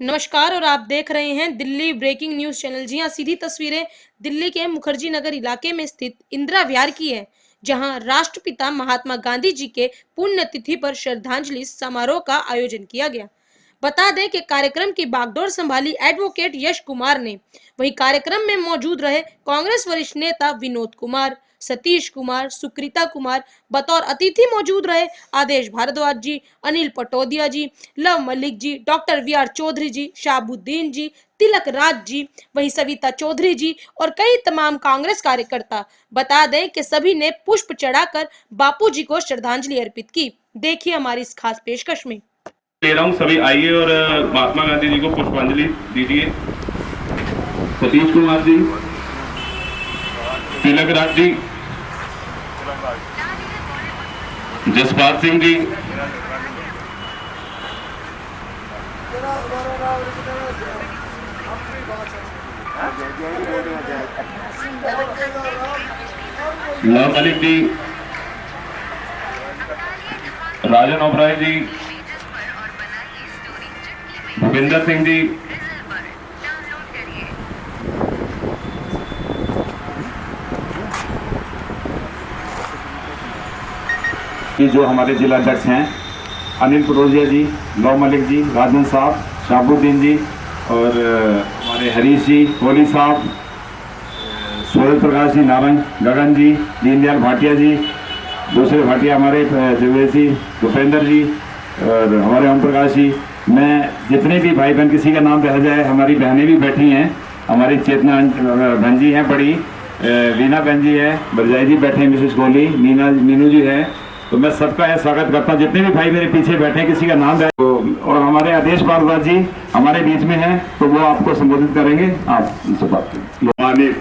नमस्कार और आप देख रहे हैं दिल्ली ब्रेकिंग न्यूज चैनल। जी हां, सीधी तस्वीरें दिल्ली के मुखर्जी नगर इलाके में स्थित इंदिरा विहार की है, जहां राष्ट्रपिता महात्मा गांधी जी के पुण्यतिथि पर श्रद्धांजलि समारोह का आयोजन किया गया। बता दें कि कार्यक्रम की बागडोर संभाली एडवोकेट यश कुमार ने। वहीं कार्यक्रम में मौजूद रहे कांग्रेस वरिष्ठ नेता विनोद कुमार, सतीश कुमार, सुकृता कुमार। बतौर अतिथि मौजूद रहे आदेश भारद्वाज जी, अनिल पटोदिया जी, लव मलिक जी, डॉक्टर वी.आर. चौधरी जी, शाहबुद्दीन जी, तिलक राज जी, वहीं सविता चौधरी जी और कई तमाम कांग्रेस कार्यकर्ता। बता दें कि सभी ने पुष्प चढ़ाकर बापू जी को श्रद्धांजलि अर्पित की। देखिए हमारी इस खास पेशकश में। ले रहा हूँ, सभी आइए और महात्मा गांधी जी को पुष्पांजलि दीजिए। सतीश कुमार जी, तिलक राज जी, जसपाल सिंह जी, लव मलिक जी, राजन ओबराय जी, भूपिंदर सिंह जी, कि जो हमारे जिला अध्यक्ष हैं अनिल पटोदिया जी, लव मलिक जी, राजन साहब, शाहबुद्दीन जी और हमारे हरीश जी, कोहली साहब, सूरज प्रकाश जी, नारंग, गगन जी, दीनदयाल भाटिया जी, दूसरे भाटिया हमारे जवेसी भूपेंद्र जी और हमारे ओम प्रकाश जी। मैं जितने भी भाई बहन, किसी का नाम रह जाए, हमारी बहनें भी बैठी हैं, हमारी चेतना बहन जी हैं, बड़ी वीना बहन जी है, बरजाई जी बैठे हैं, मिसेस कोहली, मीनू जी है। तो मैं सबका यह स्वागत करता हूँ। जितने भी भाई मेरे पीछे बैठे हैं, किसी का नाम है तो, और हमारे आदेश भारद्वाज जी हमारे बीच में हैं, तो वो आपको संबोधित करेंगे। आप उनसे बात करें।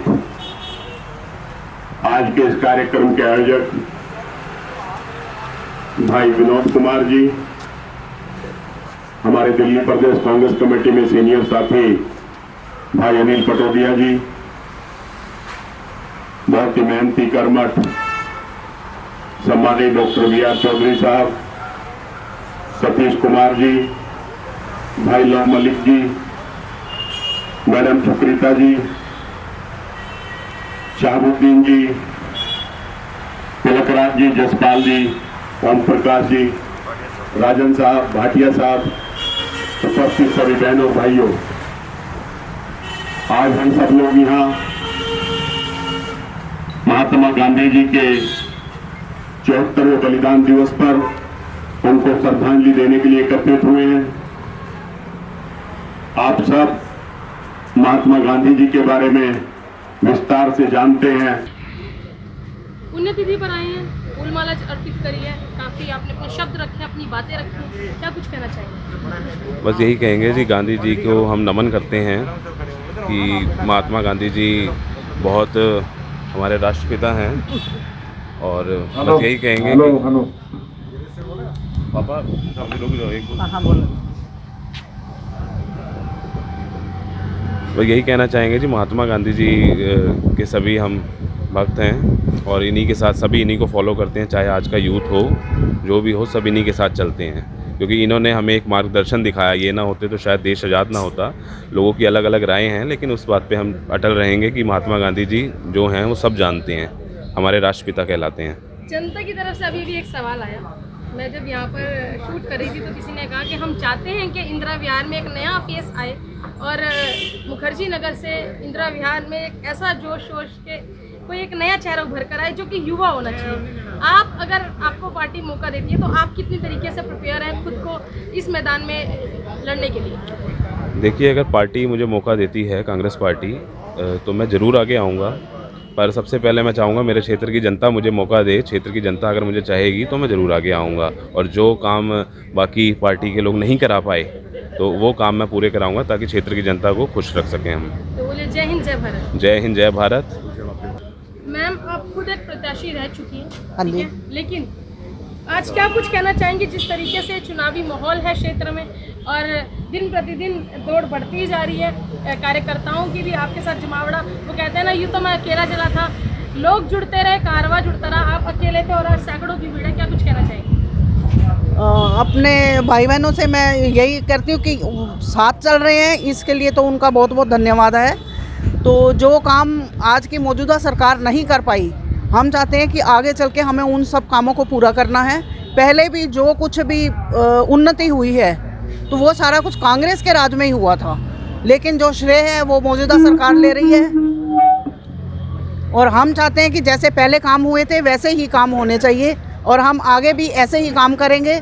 आज के इस कार्यक्रम के आयोजक भाई विनोद कुमार जी, हमारे दिल्ली प्रदेश कांग्रेस कमेटी में सीनियर साथी भाई अनिल पटोदिया जी, बहुत ही मेहनती कर्मठ सम्मानित डॉक्टर वी.आर. चौधरी साहब, सतीश कुमार जी, भाई लव मलिक जी, मैडम सुकृता जी, शाहबुद्दीन जी, तिलक राज जी, जसपाल जी, ओम प्रकाश जी, राजन साहब, भाटिया साहब, उपस्थित सभी बहनों भाइयों, आज हम सब लोग यहाँ महात्मा गांधी जी के 74वें बलिदान दिवस पर उनको श्रद्धांजलि देने के लिए एकत्रित हुए हैं। आप सब महात्मा गांधी जी के बारे में विस्तार से जानते हैं। पुण्यतिथि पर आए हैं, फूलमाला अर्पित करी है, काफी आपने अपने शब्द रखे, अपनी बातें रखी, क्या कुछ कहना चाहिए? बस यही कहेंगे जी, गांधी जी को हम नमन करते हैं कि महात्मा गांधी जी बहुत हमारे राष्ट्रपिता हैं और बस यही कहेंगे कि पापा बस यही कहना चाहेंगे जी, महात्मा गांधी जी के सभी हम भक्त हैं और इन्हीं के साथ, सभी इन्हीं को फॉलो करते हैं। चाहे आज का यूथ हो, जो भी हो, सब इन्हीं के साथ चलते हैं, क्योंकि इन्होंने हमें एक मार्गदर्शन दिखाया। ये ना होते तो शायद देश आज़ाद ना होता। लोगों की अलग अलग राय हैं, लेकिन उस बात पे हम अटल रहेंगे कि महात्मा गांधी जी जो हैं वो सब जानते हैं, हमारे राष्ट्रपिता कहलाते हैं। जनता की तरफ से अभी भी एक सवाल आया। मैं जब यहाँ पर शूट कर रही थी तो किसी ने कहा कि हम चाहते हैं कि इंदिरा विहार में एक नया फेस आए और मुखर्जी नगर से इंदिरा विहार में एक ऐसा जोश वोश के कोई एक नया चेहरा उभर कर आए जो कि युवा होना चाहिए। आप, अगर आपको पार्टी मौका देती है तो आप कितनी तरीके से प्रिपेयर हैं खुद को इस मैदान में लड़ने के लिए? देखिए, अगर पार्टी मुझे मौका देती है, कांग्रेस पार्टी, तो मैं ज़रूर आगे आऊँगा। पर सबसे पहले मैं चाहूँगा मेरे क्षेत्र की जनता मुझे मौका दे। क्षेत्र की जनता अगर मुझे चाहेगी तो मैं ज़रूर आगे आऊँगा, और जो काम बाकी पार्टी के लोग नहीं करा पाए तो वो काम मैं पूरे कराऊँगा, ताकि क्षेत्र की जनता को खुश रख सकें हम। तो बोले जय हिंद जय भारत। जय हिंद जय भारत। मैम, आप खुद एक प्रत्याशी रह चुकी हैं, ठीक है, लेकिन आज क्या कुछ कहना चाहेंगे जिस तरीके से चुनावी माहौल है क्षेत्र में और दिन प्रतिदिन दौड़ बढ़ती जा रही है, कार्यकर्ताओं की भी आपके साथ जमावड़ा, वो कहते हैं ना, यूँ तो मैं अकेला चला था, लोग जुड़ते रहे, कारवां जुड़ता रहा, आप अकेले थे और आज सैकड़ों की भीड़ है, क्या कुछ कहना चाहेंगे? अपने भाई बहनों से मैं यही करती हूँ कि साथ चल रहे हैं, इसके लिए तो उनका बहुत बहुत धन्यवाद है। तो जो काम आज की मौजूदा सरकार नहीं कर पाई, हम चाहते हैं कि आगे चल के हमें उन सब कामों को पूरा करना है। पहले भी जो कुछ भी उन्नति हुई है तो वो सारा कुछ कांग्रेस के राज में ही हुआ था, लेकिन जो श्रेय है वो मौजूदा सरकार ले रही है। और हम चाहते हैं कि जैसे पहले काम हुए थे वैसे ही काम होने चाहिए, और हम आगे भी ऐसे ही काम करेंगे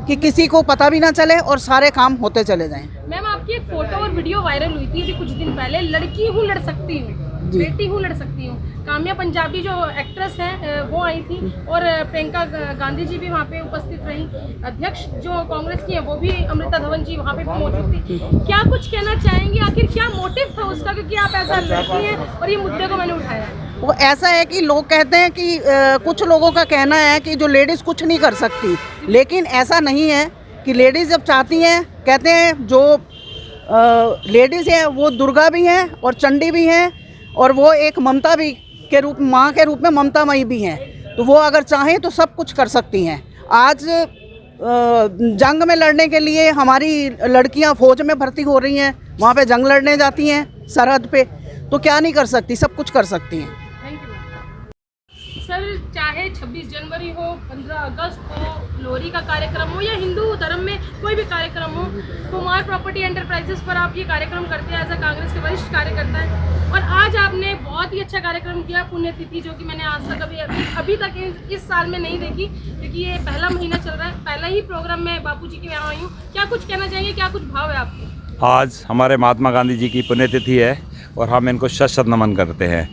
कि किसी को पता भी ना चले और सारे काम होते चले जाएं। मैम, आपकी एक फोटो और वीडियो वायरल हुई थी अभी कुछ दिन पहले, लड़की हूँ लड़ सकती हूँ, बेटी हूँ लड़ सकती हूँ। काम्या पंजाबी जो एक्ट्रेस है वो आई थी, और प्रियंका गांधी जी भी वहाँ पे उपस्थित रही। अध्यक्ष जो कांग्रेस की है वो भी, अमृता धवन जी वहाँ पे मौजूद थी। क्या कुछ कहना चाहेंगे, आखिर क्या मोटिव था उसका, क्योंकि आप ऐसा लड़की हैं और ये मुद्दे को मैंने उठाया है। वो ऐसा है कि लोग कहते हैं कि कुछ लोगों का कहना है कि जो लेडीज़ कुछ नहीं कर सकती, लेकिन ऐसा नहीं है कि लेडीज़ जब चाहती हैं, कहते हैं जो लेडीज़ है वो दुर्गा भी हैं और चंडी भी हैं, और वो एक ममता भी के रूप, माँ के रूप में ममता मई भी हैं। तो वो अगर चाहें तो सब कुछ कर सकती हैं। आज जंग में लड़ने के लिए हमारी लड़कियां फौज में भर्ती हो रही हैं, वहाँ पे जंग लड़ने जाती हैं सरहद पे, तो क्या नहीं कर सकती, सब कुछ कर सकती हैं। Thank you sir. चाहे 26 जनवरी हो, 15 अगस्त हो, लोहड़ी का कार्यक्रम हो, या हिंदू धर्म में कोई भी कार्यक्रम हो, कुमार प्रॉपर्टी एंटरप्राइजेस पर आप ये कार्यक्रम करते हैं एज अ कांग्रेस के वरिष्ठ कार्यकर्ता हैं। और आज आपने बहुत ही अच्छा कार्यक्रम किया, पुण्यतिथि, जो कि मैंने आज तक अभी तक इस साल में नहीं देखी, क्योंकि ये पहला महीना चल रहा है। पहला ही प्रोग्राम में बापूजी के यहाँ आई हूँ। क्या कुछ कहना चाहेंगे, क्या कुछ भाव है आपके? आज हमारे महात्मा गांधी जी की पुण्यतिथि है और हम इनको शत शत नमन करते हैं।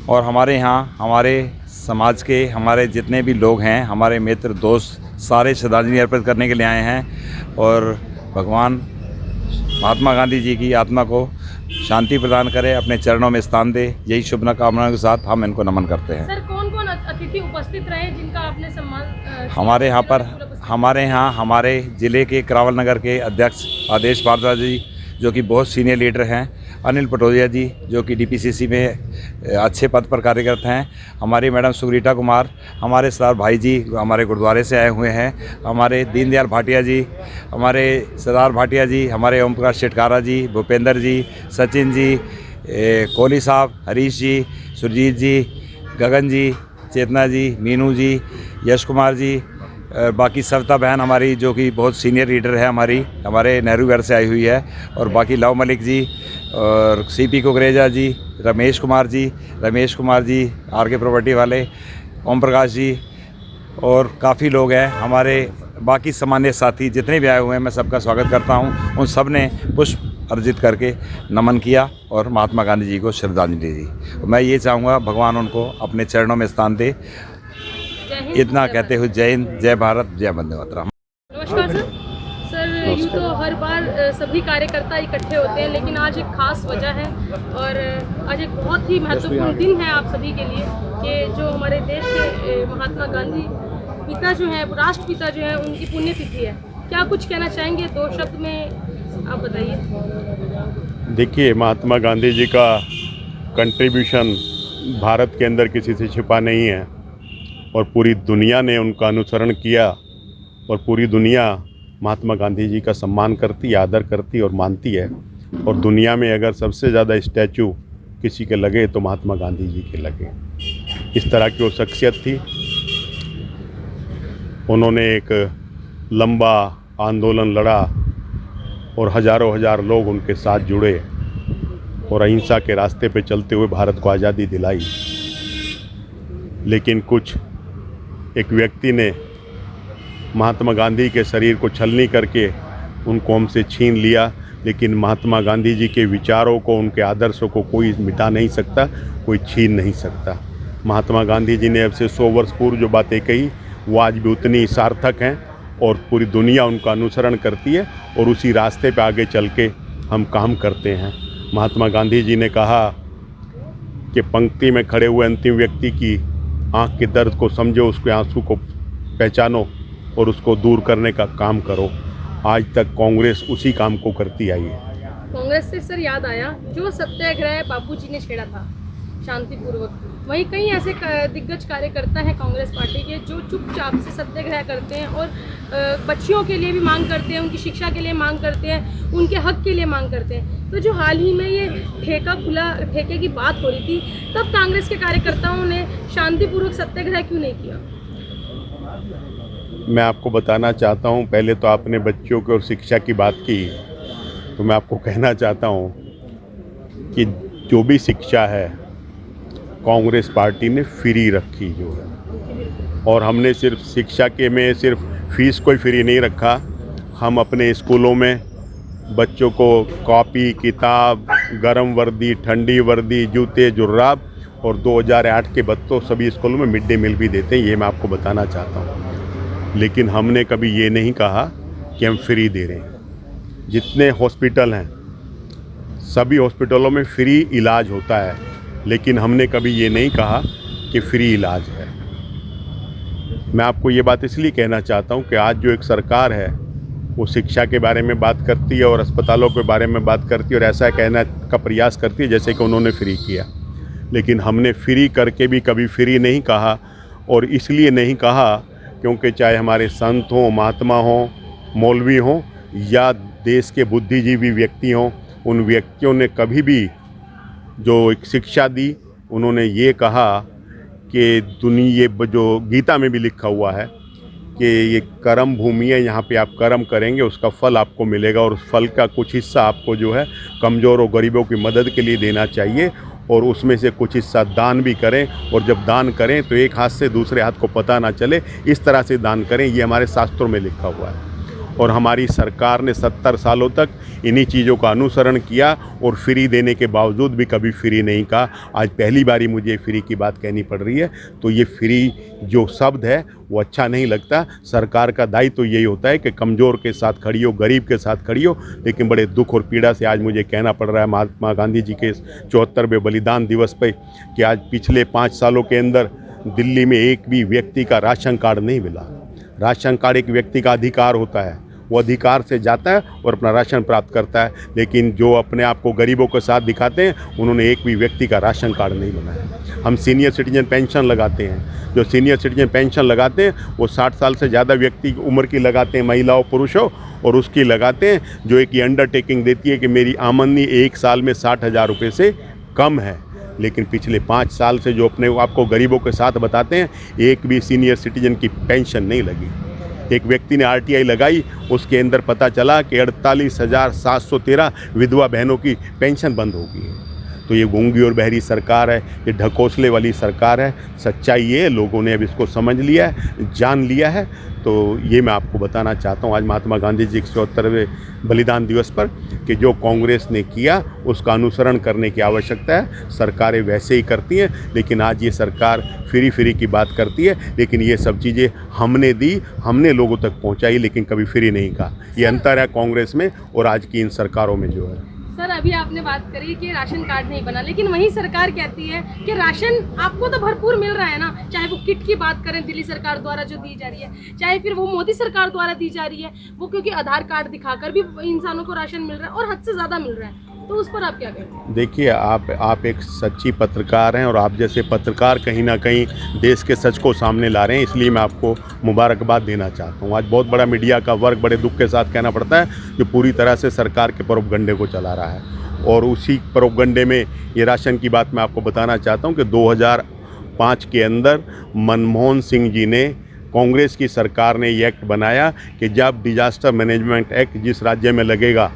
और हमारे यहाँ हमारे समाज के हमारे जितने भी लोग हैं, हमारे मित्र दोस्त, सारे श्रद्धांजलि अर्पित करने के लिए आए हैं। और भगवान महात्मा गांधी जी की आत्मा को शांति प्रदान करे, अपने चरणों में स्थान दे, यही शुभकामनाओं के साथ हम इनको नमन करते हैं। सर, कौन कौन अतिथि उपस्थित रहे जिनका आपने सम्मान? हमारे यहाँ हमारे ज़िले के करावल नगर के अध्यक्ष आदेश भारद्वाज जी, जो कि बहुत सीनियर लीडर हैं, अनिल पटोदिया जी, जो कि डीपीसीसी में अच्छे पद पर कार्यरत हैं, हमारी मैडम सुग्रीता कुमार, हमारे सरदार भाई जी हमारे गुरुद्वारे से आए हुए हैं, हमारे दीनदयाल भाटिया जी, हमारे सरदार भाटिया जी, हमारे ओम प्रकाश शेटकारा जी, भूपेंद्र जी, सचिन जी, कोहली साहब, हरीश जी, सुरजीत जी, गगन जी, चेतना जी, मीनू जी, यश कुमार जी, बाकी सविता बहन हमारी, जो कि बहुत सीनियर लीडर है हमारे नेहरू घर से आई हुई है, और बाकी लव मलिक जी और CP Kukreja ji, Ramesh Kumar ji R K property वाले, ओम प्रकाश जी, और काफ़ी लोग हैं हमारे बाकी सामान्य साथी जितने भी आए हुए हैं। मैं सबका स्वागत करता हूं। उन सब ने पुष्प अर्जित करके नमन किया और महात्मा गांधी जी को श्रद्धांजलि दी। मैं ये चाहूँगा भगवान उनको अपने चरणों में स्थान दे। इतना कहते हुए जय हिंद, जय भारत, जय वंदे मातरम। नमस्कार सर। सर, यूँ तो हर बार सभी कार्यकर्ता इकट्ठे होते हैं, लेकिन आज एक खास वजह है और आज एक बहुत ही महत्वपूर्ण दिन है आप सभी के लिए, कि जो हमारे देश के महात्मा गांधी पिता जो हैं, राष्ट्रपिता जो हैं, उनकी पुण्यतिथि है। क्या कुछ कहना चाहेंगे, 2 शब्द में आप बताइए। देखिए, महात्मा गांधी जी का कंट्रीब्यूशन भारत के अंदर किसी से छिपा नहीं है, और पूरी दुनिया ने उनका अनुसरण किया, और पूरी दुनिया महात्मा गांधी जी का सम्मान करती, आदर करती और मानती है। और दुनिया में अगर सबसे ज़्यादा स्टैचू किसी के लगे तो महात्मा गांधी जी के लगे। इस तरह की वो शख्सियत थी। उन्होंने एक लंबा आंदोलन लड़ा और हज़ारों हजार लोग उनके साथ जुड़े और अहिंसा के रास्ते पे चलते हुए भारत को आज़ादी दिलाई। लेकिन कुछ एक व्यक्ति ने महात्मा गांधी के शरीर को छलनी करके उनको हमसे छीन लिया, लेकिन महात्मा गांधी जी के विचारों को, उनके आदर्शों को कोई मिटा नहीं सकता, कोई छीन नहीं सकता। महात्मा गांधी जी ने अब से 100 वर्ष पूर्व जो बातें कही वो आज भी उतनी सार्थक हैं, और पूरी दुनिया उनका अनुसरण करती है, और उसी रास्ते पे आगे चल के हम काम करते हैं। महात्मा गांधी जी ने कहा कि पंक्ति में खड़े हुए अंतिम व्यक्ति की आँख के दर्द को समझो, उसके आंसू को पहचानो और उसको दूर करने का काम करो। आज तक कांग्रेस उसी काम को करती आई है। कांग्रेस से सर याद आया, जो सत्याग्रह बापूजी ने छेड़ा था शांतिपूर्वक, वहीं कई ऐसे दिग्गज कार्यकर्ता हैं कांग्रेस पार्टी के जो चुपचाप से सत्याग्रह करते हैं और बच्चियों के लिए भी मांग करते हैं, उनकी शिक्षा के लिए मांग करते हैं, उनके हक के लिए मांग करते हैं। तो जो हाल ही में ये ठेके की बात हो रही थी, तब कांग्रेस के कार्यकर्ताओं ने शांतिपूर्वक सत्याग्रह क्यों नहीं किया? मैं आपको बताना चाहता हूं, पहले तो आपने बच्चों की और शिक्षा की बात की, तो मैं आपको कहना चाहता हूं कि जो भी शिक्षा है कांग्रेस पार्टी ने फ्री रखी जो है, और हमने सिर्फ शिक्षा के में सिर्फ फीस कोई फ्री नहीं रखा। हम अपने स्कूलों में बच्चों को कॉपी, किताब, गरम वर्दी, ठंडी वर्दी, जूते, जुर्राब और 2008 के बच्चों सभी स्कूलों में मिड डे मील भी देते हैं, ये मैं आपको बताना चाहता हूँ। लेकिन हमने कभी ये नहीं कहा कि हम फ्री दे रहे हैं। जितने हॉस्पिटल हैं सभी हॉस्पिटलों में फ्री इलाज होता है, लेकिन हमने कभी ये नहीं कहा कि फ्री इलाज है। मैं आपको ये बात इसलिए कहना चाहता हूँ कि आज जो एक सरकार है वो शिक्षा के बारे में बात करती है और अस्पतालों के बारे में बात करती है और ऐसा कहने का प्रयास करती है जैसे कि उन्होंने फ्री किया, लेकिन हमने फ्री करके भी कभी फ्री नहीं कहा। और इसलिए नहीं कहा क्योंकि चाहे हमारे संत हों, महात्मा हों, मौलवी हों या देश के बुद्धिजीवी व्यक्ति हों, उन व्यक्तियों ने कभी भी जो एक शिक्षा दी, उन्होंने ये कहा कि दुनिया जो गीता में भी लिखा हुआ है कि ये कर्म भूमि है, यहाँ पे आप कर्म करेंगे उसका फल आपको मिलेगा, और उस फल का कुछ हिस्सा आपको जो है कमज़ोर और गरीबों की मदद के लिए देना चाहिए, और उसमें से कुछ हिस्सा दान भी करें, और जब दान करें तो एक हाथ से दूसरे हाथ को पता ना चले, इस तरह से दान करें। ये हमारे शास्त्रों में लिखा हुआ है, और हमारी सरकार ने 70 सालों तक इन्हीं चीज़ों का अनुसरण किया और फ्री देने के बावजूद भी कभी फ्री नहीं कहा। आज पहली बारी मुझे फ्री की बात कहनी पड़ रही है, तो ये फ्री जो शब्द है वो अच्छा नहीं लगता। सरकार का दायित्व तो यही होता है कि कमज़ोर के साथ खड़ी हो, गरीब के साथ खड़ी हो, लेकिन बड़े दुख और पीड़ा से आज मुझे कहना पड़ रहा है महात्मा गांधी जी के 74वें बलिदान दिवस पर कि आज पिछले 5 सालों के अंदर दिल्ली में एक भी व्यक्ति का राशन कार्ड नहीं मिला। राशन कार्ड एक व्यक्ति का अधिकार होता है, वो अधिकार से जाता है और अपना राशन प्राप्त करता है, लेकिन जो अपने आप को गरीबों के साथ दिखाते हैं उन्होंने एक भी व्यक्ति का राशन कार्ड नहीं बनाया। हम सीनियर सिटीजन पेंशन लगाते हैं, जो सीनियर सिटीजन पेंशन लगाते हैं वो 60 साल से ज़्यादा व्यक्ति उम्र की लगाते हैं, महिलाओं पुरुषों, और उसकी लगाते हैं जो एक अंडरटेकिंग देती है कि मेरी आमदनी एक साल में 60,000 रुपये से कम है। लेकिन पिछले 5 साल से जो अपने आपको गरीबों के साथ बताते हैं, एक भी सीनियर सिटीजन की पेंशन नहीं लगी। एक व्यक्ति ने RTI लगाई, उसके अंदर पता चला कि 48,713 विधवा बहनों की पेंशन बंद हो गई है। तो ये गूंगी और बहरी सरकार है, ये ढकोसले वाली सरकार है। सच्चाई ये लोगों ने अब इसको समझ लिया है, जान लिया है। तो ये मैं आपको बताना चाहता हूँ आज महात्मा गांधी जी के 74वें बलिदान दिवस पर कि जो कांग्रेस ने किया उसका अनुसरण करने की आवश्यकता है। सरकारें वैसे ही करती हैं, लेकिन आज ये सरकार फ्री की बात करती है, लेकिन ये सब चीज़ें हमने दी, हमने लोगों तक पहुँचाई, लेकिन कभी फ्री नहीं कहा। ये अंतर है कांग्रेस में और आज की इन सरकारों में जो है। सर, अभी आपने बात करी कि राशन कार्ड नहीं बना, लेकिन वही सरकार कहती है कि राशन आपको तो भरपूर मिल रहा है ना। चाहे वो किट की बात करें दिल्ली सरकार द्वारा जो दी जा रही है, चाहे फिर वो मोदी सरकार द्वारा दी जा रही है, वो क्योंकि आधार कार्ड दिखाकर भी इंसानों को राशन मिल रहा है और हद से ज़्यादा मिल रहा है। तो उस पर आप क्या कहते हैं? देखिए, आप एक सच्ची पत्रकार हैं और आप जैसे पत्रकार कहीं ना कहीं देश के सच को सामने ला रहे हैं, इसलिए मैं आपको मुबारकबाद देना चाहता हूँ। आज बहुत बड़ा मीडिया का वर्ग बड़े दुख के साथ कहना पड़ता है जो पूरी तरह से सरकार के प्रोपगंडे को चला रहा है, और उसी प्रोपगंडे में ये राशन की बात मैं आपको बताना चाहता हूँ कि 2005 के अंदर मनमोहन सिंह जी ने, कांग्रेस की सरकार ने ये एक्ट बनाया कि जब डिजास्टर मैनेजमेंट एक्ट जिस राज्य में लगेगा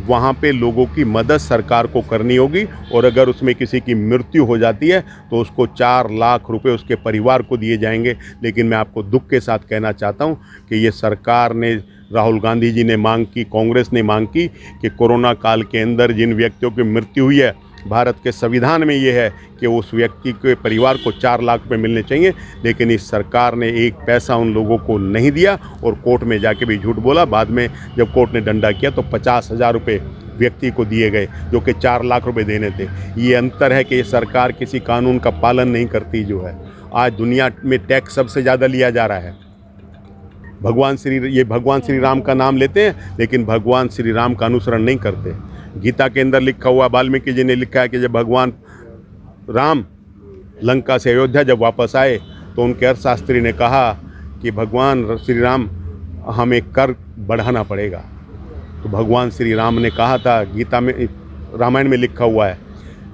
वहाँ पे लोगों की मदद सरकार को करनी होगी, और अगर उसमें किसी की मृत्यु हो जाती है तो उसको 4 लाख रुपए उसके परिवार को दिए जाएंगे। लेकिन मैं आपको दुख के साथ कहना चाहता हूँ कि ये सरकार ने, राहुल गांधी जी ने मांग की, कांग्रेस ने मांग की कि कोरोना काल के अंदर जिन व्यक्तियों की मृत्यु हुई है, भारत के संविधान में ये है कि उस व्यक्ति के परिवार को 4 लाख रुपये मिलने चाहिए, लेकिन इस सरकार ने एक पैसा उन लोगों को नहीं दिया और कोर्ट में जाके भी झूठ बोला। बाद में जब कोर्ट ने डंडा किया तो 50,000 रुपये व्यक्ति को दिए गए जो कि 4 लाख रुपए देने थे। ये अंतर है कि ये सरकार किसी कानून का पालन नहीं करती जो है। आज दुनिया में टैक्स सबसे ज़्यादा लिया जा रहा है। भगवान श्री राम का नाम लेते हैं, लेकिन भगवान श्री राम का अनुसरण नहीं करते। गीता के अंदर लिखा हुआ, वाल्मीकि जी ने लिखा है कि जब भगवान राम लंका से अयोध्या जब वापस आए तो उनके अर्थशास्त्री ने कहा कि भगवान श्री राम हमें कर बढ़ाना पड़ेगा। तो भगवान श्री राम ने कहा था, गीता में रामायण में लिखा हुआ है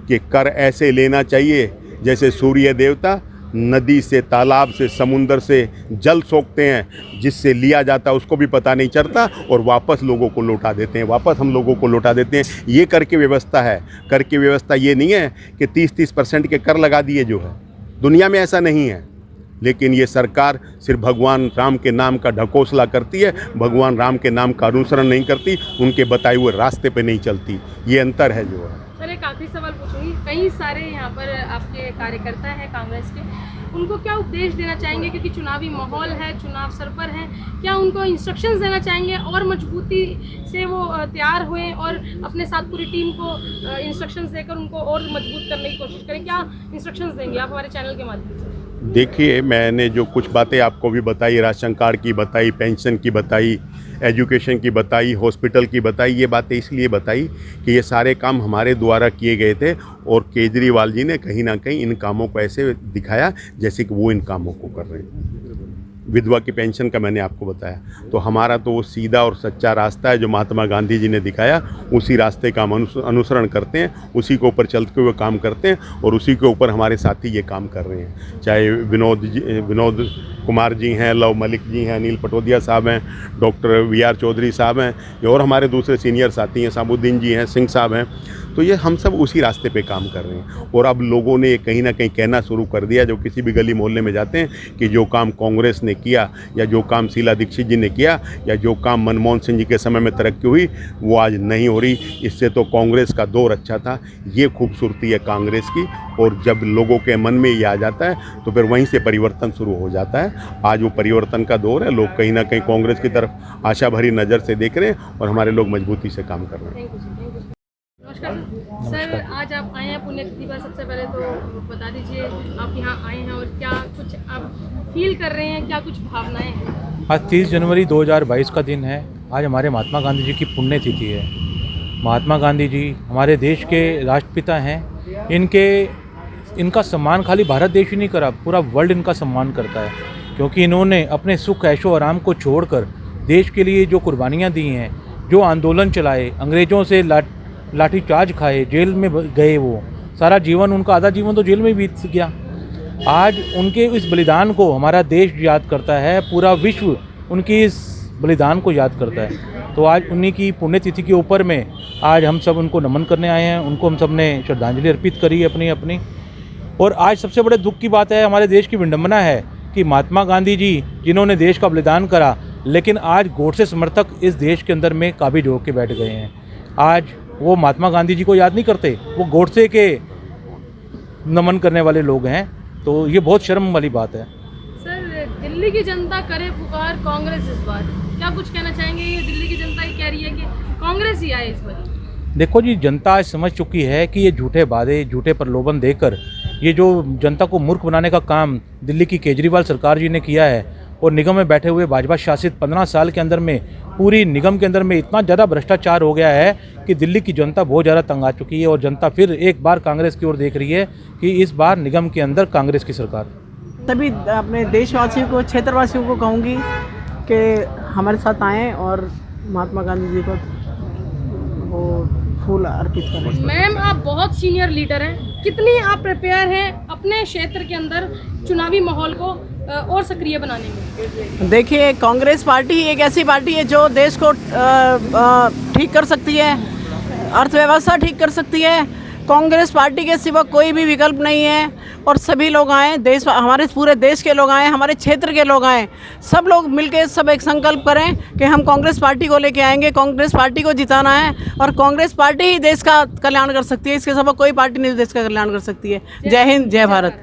कि कर ऐसे लेना चाहिए जैसे सूर्य देवता नदी से, तालाब से, समुंदर से जल सोखते हैं, जिससे लिया जाता है उसको भी पता नहीं चलता और वापस लोगों को लौटा देते हैं, वापस हम लोगों को लौटा देते हैं। ये कर की व्यवस्था है। कर की व्यवस्था ये नहीं है कि 30% के कर लगा दिए जो है, दुनिया में ऐसा नहीं है। लेकिन ये सरकार सिर्फ भगवान राम के नाम का ढकोसला करती है, भगवान राम के नाम का अनुसरण नहीं करती, उनके बताए हुए रास्ते पे नहीं चलती। ये अंतर है जो है। सर एक आखिरी सवाल पूछूंगी, कई सारे यहाँ पर आपके कार्यकर्ता हैं कांग्रेस के, उनको क्या उपदेश देना चाहेंगे, क्योंकि चुनावी माहौल है, चुनाव सर पर है, क्या उनको इंस्ट्रक्शंस देना चाहेंगे और मजबूती से वो तैयार हुए और अपने साथ पूरी टीम को इंस्ट्रक्शंस देकर उनको और मजबूत करने की कोशिश करें? क्या इंस्ट्रक्शंस देंगे आप हमारे चैनल के माध्यम से? देखिए, मैंने जो कुछ बातें आपको भी बताई, राशन कार्ड की बताई, पेंशन की बताई, एजुकेशन की बताई, हॉस्पिटल की बताई, ये बातें इसलिए बताई कि ये सारे काम हमारे द्वारा किए गए थे और केजरीवाल जी ने कहीं ना कहीं इन कामों को ऐसे दिखाया जैसे कि वो इन कामों को कर रहे हैं। विधवा की पेंशन का मैंने आपको बताया, तो हमारा तो वो सीधा और सच्चा रास्ता है जो महात्मा गांधी जी ने दिखाया, उसी रास्ते का हम अनुसरण करते हैं, उसी के ऊपर चलते हुए काम करते हैं और उसी के ऊपर हमारे साथी ये काम कर रहे हैं। चाहे विनोद कुमार जी हैं, लव मलिक जी हैं, अनिल पटोदिया साहब हैं, डॉक्टर VR चौधरी साहब हैं और हमारे दूसरे सीनियर साथी हैं, साबुद्दीन जी हैं, सिंह साहब हैं। तो ये हम सब उसी रास्ते पे काम कर रहे हैं। और अब लोगों ने कहीं ना कहीं कहना शुरू कर दिया, जो किसी भी गली मोहल्ले में जाते हैं, कि जो काम कांग्रेस ने किया या जो काम शीला दीक्षित जी ने किया या जो काम मनमोहन सिंह जी के समय में तरक्की हुई वो आज नहीं हो रही। इससे तो कांग्रेस का दौर अच्छा था। ये खूबसूरती है कांग्रेस की। और जब लोगों के मन में ये आ जाता है तो फिर वहीं से परिवर्तन शुरू हो जाता है। आज वो परिवर्तन का दौर है। लोग कहीं ना कहीं कांग्रेस की तरफ आशा भरी नज़र से देख रहे हैं और हमारे लोग मजबूती से काम कर रहे हैं। नमस्कार सर, आज आप आए हैं पुण्यतिथि पर। सबसे पहले तो बता दीजिए आप यहाँ आए हैं और क्या कुछ आप फील कर रहे हैं, क्या कुछ भावनाएं हैं? आज 30 जनवरी 2022 का दिन है। आज हमारे महात्मा गांधी जी की पुण्यतिथि है। महात्मा गांधी जी हमारे देश के राष्ट्रपिता हैं। इनका सम्मान खाली भारत देश ही नहीं करा, पूरा वर्ल्ड इनका सम्मान करता है, क्योंकि इन्होंने अपने सुख ऐशो आराम को छोड़कर देश के लिए जो कुर्बानियाँ दी हैं, जो आंदोलन चलाए, अंग्रेज़ों से लाठीचार्ज खाए, जेल में गए, वो सारा जीवन उनका, आधा जीवन तो जेल में बीत गया। आज उनके इस बलिदान को हमारा देश याद करता है, पूरा विश्व उनकी इस बलिदान को याद करता है। तो आज उन्हीं की पुण्यतिथि के ऊपर में आज हम सब उनको नमन करने आए हैं। उनको हम सब ने श्रद्धांजलि अर्पित करी है अपनी। और आज सबसे बड़े दुख की बात है, हमारे देश की विडंबना है कि महात्मा गांधी जी जिन्होंने देश का बलिदान करा, लेकिन आज गोडसे समर्थक इस देश के अंदर में काबिज होकर बैठ गए हैं। आज वो महात्मा गांधी जी को याद नहीं करते, वो गोडसे के नमन करने वाले लोग हैं। तो ये बहुत शर्म वाली बात है। सर, दिल्ली की जनता करे पुकार कांग्रेस इस बार, क्या कुछ कहना चाहेंगे? ये दिल्ली की जनता ही कह रही है कि कांग्रेस ही आए इस बार। देखो जी, जनता आज समझ चुकी है कि ये झूठे वादे, झूठे प्रलोभन देकर ये जो जनता को मूर्ख बनाने का काम दिल्ली की केजरीवाल सरकार जी ने किया है, और निगम में बैठे हुए भाजपा शासित 15 साल के अंदर में पूरी निगम के अंदर में इतना ज़्यादा भ्रष्टाचार हो गया है कि दिल्ली की जनता बहुत ज़्यादा तंग आ चुकी है। और जनता फिर एक बार कांग्रेस की ओर देख रही है कि इस बार निगम के अंदर कांग्रेस की सरकार। सभी अपने देशवासियों को, क्षेत्रवासियों को कहूँगी कि हमारे साथ आएँ और महात्मा गांधी जी को वो फूल अर्पित करें। मैम, आप बहुत सीनियर लीडर हैं, कितनी आप प्रिपेयर हैं अपने क्षेत्र के अंदर चुनावी माहौल को और सक्रिय बनाने में? देखिए, कांग्रेस पार्टी एक ऐसी पार्टी है जो देश को ठीक कर सकती है, अर्थव्यवस्था ठीक कर सकती है। कांग्रेस पार्टी के सिवा कोई भी विकल्प नहीं है। और सभी लोग आएँ, देश, हमारे पूरे देश के लोग आएँ, हमारे क्षेत्र के लोग आएँ, सब लोग मिलके सब एक संकल्प करें कि हम कांग्रेस पार्टी को लेके आएंगे, कांग्रेस पार्टी को जिताना है। और कांग्रेस पार्टी ही देश का कल्याण कर सकती है, इसके सिवा कोई पार्टी नहीं देश का कल्याण कर सकती है। जय हिंद, जय भारत।